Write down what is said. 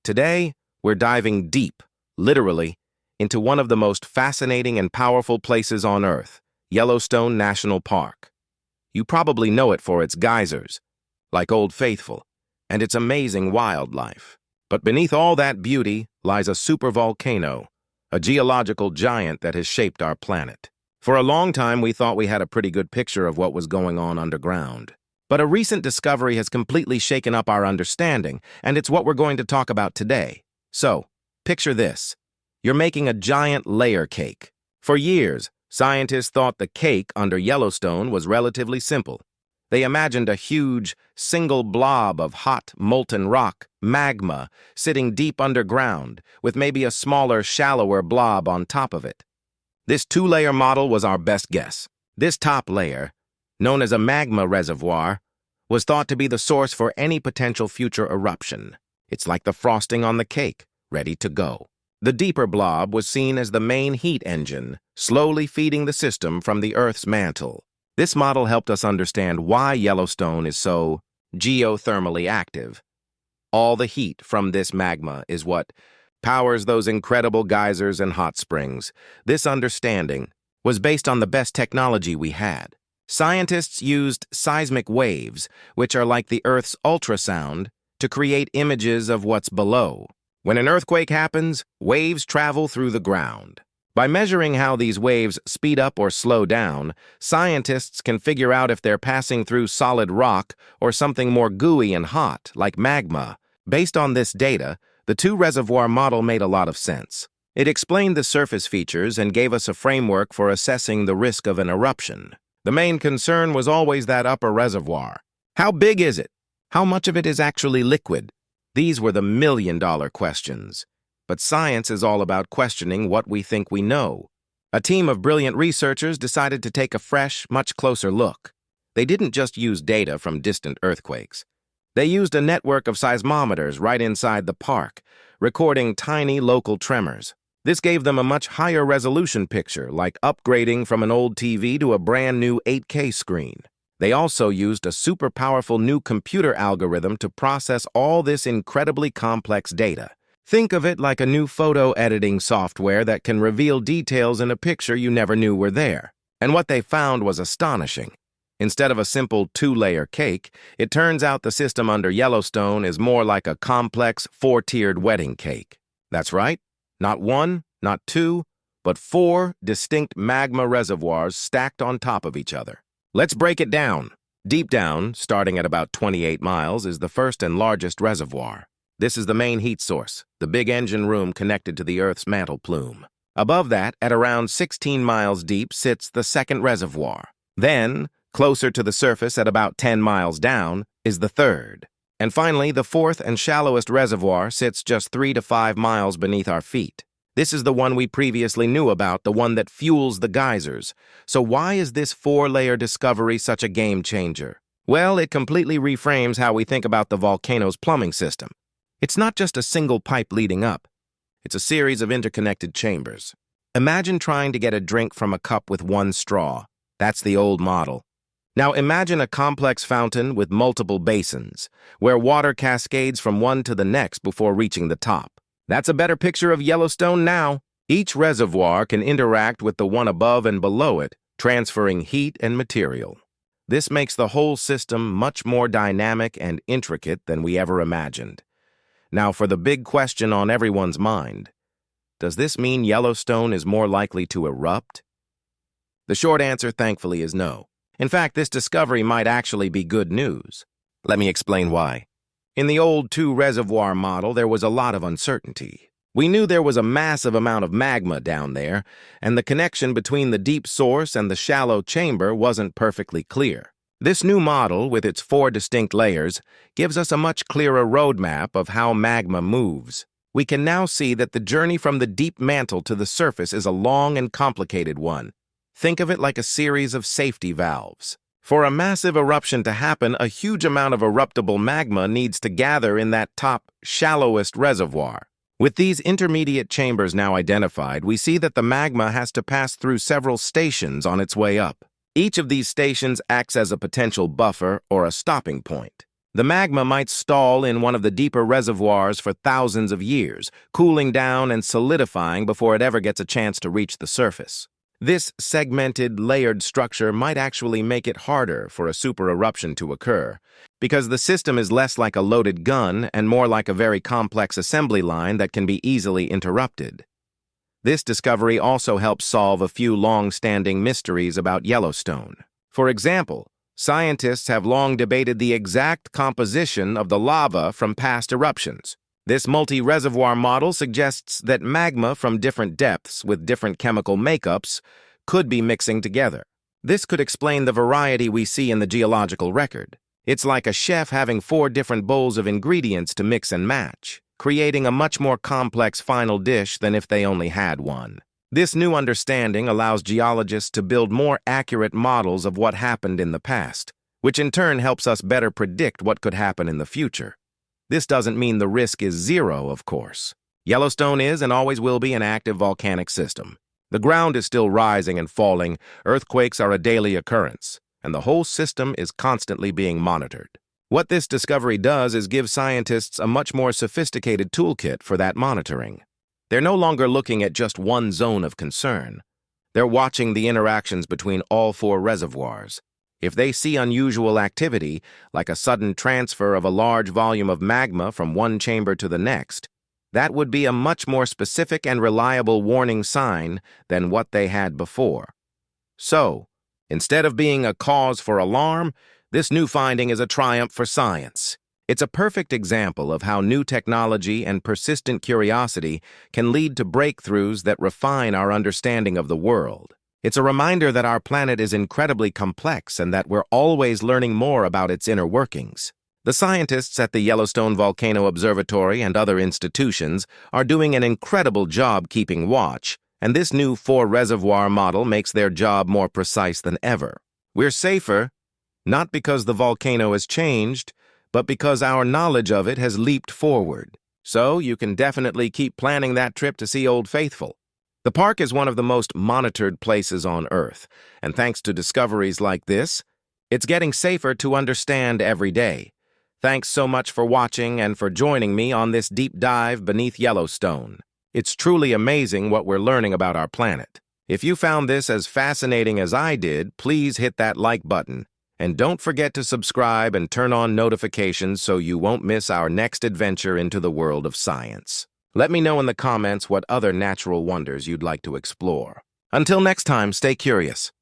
Today, we're diving deep, literally, into one of the most fascinating and powerful places on Earth, Yellowstone National Park. You probably know it for its geysers, like Old Faithful, and its amazing wildlife. But beneath all that beauty lies a supervolcano, a geological giant that has shaped our planet. For a long time, we thought we had a pretty good picture of what was going on underground. But a recent discovery has completely shaken up our understanding, and it's what we're going to talk about today. So, picture this. You're making a giant layer cake. For years, scientists thought the cake under Yellowstone was relatively simple. They imagined a huge, single blob of hot, molten rock, magma, sitting deep underground, with maybe a smaller, shallower blob on top of it. This two-layer model was our best guess. This top layer, known as a magma reservoir, was thought to be the source for any potential future eruption. It's like the frosting on the cake, ready to go. The deeper blob was seen as the main heat engine, slowly feeding the system from the Earth's mantle. This model helped us understand why Yellowstone is so geothermally active. All the heat from this magma is what powers those incredible geysers and hot springs. This understanding was based on the best technology we had. Scientists used seismic waves, which are like the Earth's ultrasound, to create images of what's below. When an earthquake happens, waves travel through the ground. By measuring how these waves speed up or slow down, scientists can figure out if they're passing through solid rock or something more gooey and hot, like magma. Based on this data, the two-reservoir model made a lot of sense. It explained the surface features and gave us a framework for assessing the risk of an eruption. The main concern was always that upper reservoir. How big is it? How much of it is actually liquid? These were the million-dollar questions. But science is all about questioning what we think we know. A team of brilliant researchers decided to take a fresh, much closer look. They didn't just use data from distant earthquakes. They used a network of seismometers right inside the park, recording tiny local tremors. This gave them a much higher resolution picture, like upgrading from an old TV to a brand new 8K screen. They also used a super powerful new computer algorithm to process all this incredibly complex data. Think of it like a new photo editing software that can reveal details in a picture you never knew were there. And what they found was astonishing. Instead of a simple two-layer cake, it turns out the system under Yellowstone is more like a complex, four-tiered wedding cake. That's right. Not one, not two, but four distinct magma reservoirs stacked on top of each other. Let's break it down. Deep down, starting at about 28 miles, is the first and largest reservoir. This is the main heat source, the big engine room connected to the Earth's mantle plume. Above that, at around 16 miles deep, sits the second reservoir. Then, closer to the surface at about 10 miles down, is the third. And finally, the fourth and shallowest reservoir sits just 3 to 5 miles beneath our feet. This is the one we previously knew about, the one that fuels the geysers. So why is this four-layer discovery such a game changer? Well, it completely reframes how we think about the volcano's plumbing system. It's not just a single pipe leading up. It's a series of interconnected chambers. Imagine trying to get a drink from a cup with one straw. That's the old model. Now imagine a complex fountain with multiple basins, where water cascades from one to the next before reaching the top. That's a better picture of Yellowstone now. Each reservoir can interact with the one above and below it, transferring heat and material. This makes the whole system much more dynamic and intricate than we ever imagined. Now for the big question on everyone's mind. Does this mean Yellowstone is more likely to erupt? The short answer, thankfully, is no. In fact, this discovery might actually be good news. Let me explain why. In the old two-reservoir model, there was a lot of uncertainty. We knew there was a massive amount of magma down there, and the connection between the deep source and the shallow chamber wasn't perfectly clear. This new model, with its 4 distinct layers, gives us a much clearer roadmap of how magma moves. We can now see that the journey from the deep mantle to the surface is a long and complicated one. Think of it like a series of safety valves. For a massive eruption to happen, a huge amount of eruptible magma needs to gather in that top, shallowest reservoir. With these intermediate chambers now identified, we see that the magma has to pass through several stations on its way up. Each of these stations acts as a potential buffer or a stopping point. The magma might stall in one of the deeper reservoirs for thousands of years, cooling down and solidifying before it ever gets a chance to reach the surface. This segmented, layered structure might actually make it harder for a super-eruption to occur, because the system is less like a loaded gun and more like a very complex assembly line that can be easily interrupted. This discovery also helps solve a few long-standing mysteries about Yellowstone. For example, scientists have long debated the exact composition of the lava from past eruptions. This multi-reservoir model suggests that magma from different depths with different chemical makeups could be mixing together. This could explain the variety we see in the geological record. It's like a chef having 4 different bowls of ingredients to mix and match, creating a much more complex final dish than if they only had one. This new understanding allows geologists to build more accurate models of what happened in the past, which in turn helps us better predict what could happen in the future. This doesn't mean the risk is zero, of course. Yellowstone is and always will be an active volcanic system. The ground is still rising and falling, earthquakes are a daily occurrence, and the whole system is constantly being monitored. What this discovery does is give scientists a much more sophisticated toolkit for that monitoring. They're no longer looking at just one zone of concern. They're watching the interactions between all 4 reservoirs. If they see unusual activity, like a sudden transfer of a large volume of magma from one chamber to the next, that would be a much more specific and reliable warning sign than what they had before. So, instead of being a cause for alarm, this new finding is a triumph for science. It's a perfect example of how new technology and persistent curiosity can lead to breakthroughs that refine our understanding of the world. It's a reminder that our planet is incredibly complex and that we're always learning more about its inner workings. The scientists at the Yellowstone Volcano Observatory and other institutions are doing an incredible job keeping watch, and this new 4-reservoir model makes their job more precise than ever. We're safer, not because the volcano has changed, but because our knowledge of it has leaped forward. So you can definitely keep planning that trip to see Old Faithful. The park is one of the most monitored places on Earth, and thanks to discoveries like this, it's getting safer to understand every day. Thanks so much for watching and for joining me on this deep dive beneath Yellowstone. It's truly amazing what we're learning about our planet. If you found this as fascinating as I did, please hit that like button. And don't forget to subscribe and turn on notifications so you won't miss our next adventure into the world of science. Let me know in the comments what other natural wonders you'd like to explore. Until next time, stay curious.